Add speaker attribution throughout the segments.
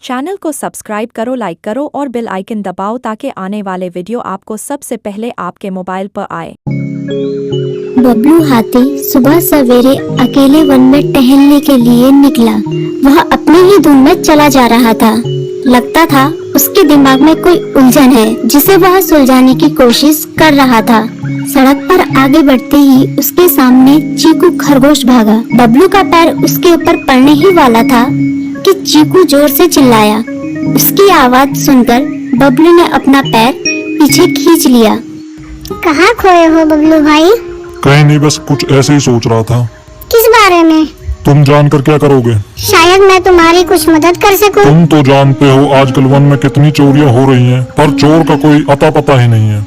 Speaker 1: Channel को subscribe करो, like करो और बेल आइकन दबाओ ताकि आने वाले वीडियो आपको सबसे पहले आपके मोबाइल पर आए।
Speaker 2: बबलू हाथी सुबह सवेरे अकेले वन में टहलने के लिए निकला। वह अपने ही धुन में चला जा रहा था। लगता था उसके दिमाग में कोई उलझन है जिसे वह सुलझाने की कोशिश कर रहा था। सड़क पर आगे बढ़ते ही उसके सामने चीकू खरगोश भागा। बबलू का पैर उसके ऊपर पड़ने ही वाला था कि चीकू जोर से चिल्लाया। उसकी आवाज सुनकर बबलू ने अपना पैर पीछे खींच लिया।
Speaker 3: कहाँ खोए हो बबलू भाई?
Speaker 4: कहीं नहीं, बस कुछ ऐसे ही सोच रहा था।
Speaker 3: किस बारे में?
Speaker 4: तुम जानकर क्या करोगे?
Speaker 3: शायद मैं तुम्हारी कुछ मदद कर सकूं।
Speaker 4: तुम तो जानते हो आजकल वन में कितनी चोरियां हो रही हैं, पर चोर का कोई अता पता ही नहीं है।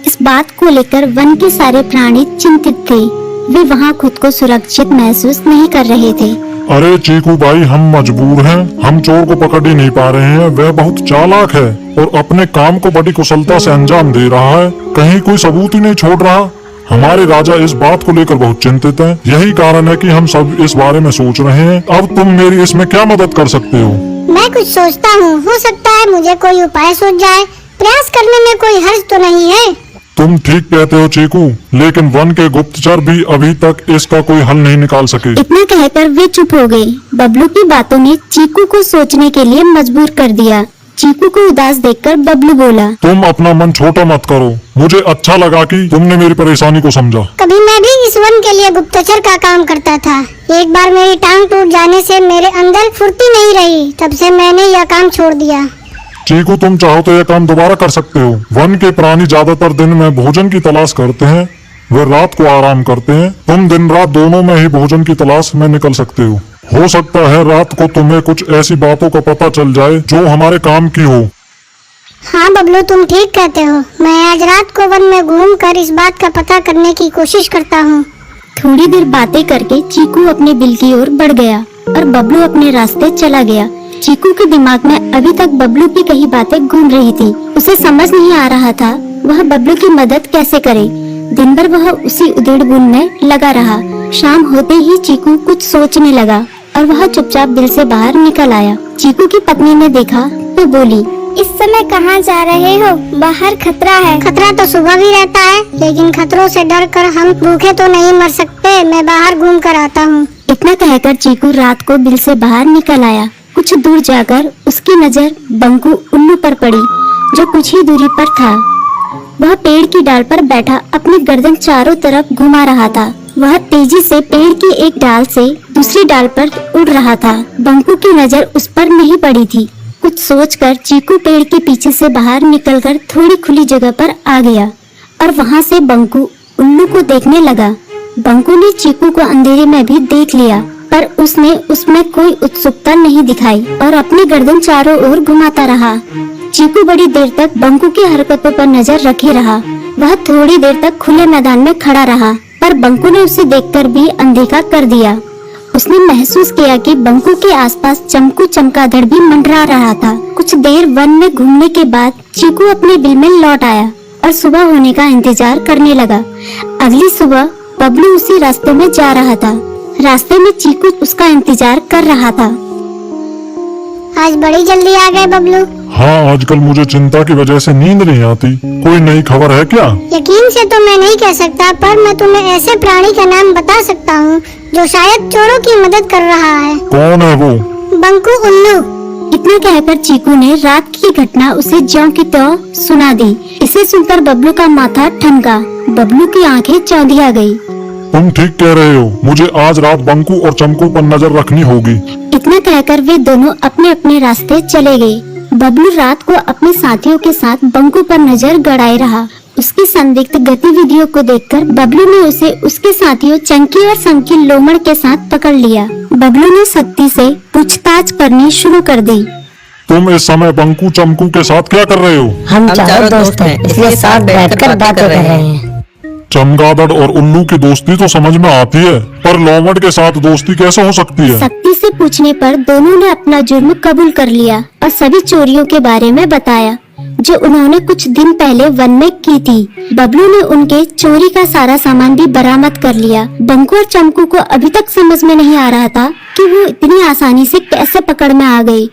Speaker 2: इस बात को लेकर वन के सारे प्राणी चिंतित थे। वे वहाँ खुद को सुरक्षित महसूस नहीं कर रहे थे।
Speaker 4: अरे चीकू भाई, हम मजबूर हैं। हम चोर को पकड़ ही नहीं पा रहे हैं। वह बहुत चालाक है और अपने काम को बड़ी कुशलता से अंजाम दे रहा है। कहीं कोई सबूत ही नहीं छोड़ रहा। हमारे राजा इस बात को लेकर बहुत चिंतित हैं। यही कारण है कि हम सब इस बारे में सोच रहे हैं। अब तुम मेरी इसमें क्या मदद कर सकते हो?
Speaker 3: मैं कुछ सोचता हूँ, हो सकता है मुझे कोई उपाय सूझ जाए। प्रयास करने में कोई हर्ज तो नहीं है।
Speaker 4: तुम ठीक कहते हो चीकू, लेकिन वन के गुप्तचर भी अभी तक इसका कोई हल नहीं निकाल सके।
Speaker 2: इतना कहकर वे चुप हो गए। बबलू की बातों ने चीकू को सोचने के लिए मजबूर कर दिया। चीकू को उदास देखकर बबलू बोला,
Speaker 4: तुम अपना मन छोटा मत करो। मुझे अच्छा लगा कि तुमने मेरी परेशानी को समझा।
Speaker 3: कभी मैं भी इस वन के लिए गुप्तचर का काम करता था। एक बार मेरी टांग टूट जाने से मेरे अंदर फुर्ती नहीं रही। तब से मैंने यह काम छोड़ दिया।
Speaker 4: चीकू, तुम चाहो तो यह काम दोबारा कर सकते हो। वन के प्राणी ज्यादातर दिन में भोजन की तलाश करते हैं, वे रात को आराम करते हैं। तुम दिन रात दोनों में ही भोजन की तलाश में निकल सकते हो सकता है रात को तुम्हें कुछ ऐसी बातों का पता चल जाए जो हमारे काम की हो।
Speaker 3: हाँ बबलू, तुम ठीक कहते हो। मैं आज रात को वन में घूम कर इस बात का पता करने की कोशिश करता हूँ।
Speaker 2: थोड़ी देर बातें करके चीकू अपने बिल की ओर बढ़ गया और बबलू अपने रास्ते चला गया। चीकू के दिमाग में अभी तक बबलू की कही बातें घूम रही थी। उसे समझ नहीं आ रहा था वह बबलू की मदद कैसे करे। दिन भर वह उसी उधेड़-बुन में लगा रहा। शाम होते ही चीकू कुछ सोचने लगा और वह चुपचाप बिल से बाहर निकल आया। चीकू की पत्नी ने देखा तो बोली,
Speaker 3: इस समय कहाँ जा रहे हो? बाहर खतरा है। खतरा तो सुबह भी रहता है, लेकिन खतरों से डर कर हम भूखे तो नहीं मर सकते। मैं बाहर घूम कर आता हूँ।
Speaker 2: इतना कहकर चीकू रात को बिल से बाहर निकल आया। कुछ दूर जाकर उसकी नजर बंकू उल्लू पर पड़ी, जो कुछ ही दूरी पर था। वह पेड़ की डाल पर बैठा अपनी गर्दन चारों तरफ घुमा रहा था। वह तेजी से पेड़ की एक डाल से दूसरी डाल पर उड़ रहा था। बंकू की नजर उस पर नहीं पड़ी थी। कुछ सोचकर चीकू पेड़ के पीछे से बाहर निकलकर थोड़ी खुली जगह पर आ गया और वहां से बंकू उल्लू को देखने लगा। बंकू ने चीकू को अंधेरे में भी देख लिया, पर उसने उसमें कोई उत्सुकता नहीं दिखाई और अपनी गर्दन चारों ओर घुमाता रहा। चीकू बड़ी देर तक बंकू की हरकतों पर नजर रखे रहा। वह थोड़ी देर तक खुले मैदान में खड़ा रहा, पर बंकू ने उसे देखकर भी अनदेखा कर दिया। उसने महसूस किया कि बंकू के आसपास चमकू चमगादड़ भी मंडरा रहा था। कुछ देर वन में घूमने के बाद चीकू अपने बिल में लौट आया और सुबह होने का इंतजार करने लगा। अगली सुबह बबलू उसी रास्ते में जा रहा था। रास्ते में चीकू उसका इंतजार कर रहा था।
Speaker 3: आज बड़ी जल्दी आ गए बबलू।
Speaker 4: हाँ, आजकल मुझे चिंता की वजह से नींद नहीं आती। कोई नई खबर है क्या?
Speaker 3: यकीन से तो मैं नहीं कह सकता, पर मैं तुम्हें ऐसे प्राणी का नाम बता सकता हूँ जो शायद चोरों की मदद कर रहा है।
Speaker 4: कौन है वो?
Speaker 3: बंकू उल्लू।
Speaker 2: इतना कहकर चीकू ने रात की घटना उसे ज्यों की त्यों सुना दी। इसे सुनकर बबलू का माथा ठनका। बबलू की आंखें चौंधिया गई।
Speaker 4: तुम ठीक कह रहे हो। मुझे आज रात बंकू और चमकू पर नजर रखनी होगी।
Speaker 2: इतना कहकर वे दोनों अपने अपने रास्ते चले गए। बबलू रात को अपने साथियों के साथ बंकू पर नजर गड़ाए रहा। उसकी संदिग्ध गतिविधियों को देखकर बबलू ने उसे उसके साथियों चंकी और संकी लोमड़ के साथ पकड़ लिया। बबलू ने सख्ती से पूछताछ करनी शुरू कर दी।
Speaker 4: तुम इस समय बंकू चमकू के साथ क्या कर रहे हो?
Speaker 5: हम चारों दोस्त हैं, इसलिए साथ बैठकर बातें कर रहे हैं।
Speaker 4: चमगादड़ और उल्लू की दोस्ती तो समझ में आती है, पर लोमड़ के साथ दोस्ती कैसे हो सकती है?
Speaker 2: सख्ती से पूछने पर दोनों ने अपना जुर्म कबूल कर लिया और सभी चोरियों के बारे में बताया जो उन्होंने कुछ दिन पहले वन में की थी। बबलू ने उनके चोरी का सारा सामान भी बरामद कर लिया। बंकू और चमकू को अभी तक समझ में नहीं आ रहा था कि वो इतनी आसानी से कैसे पकड़ में आ गई।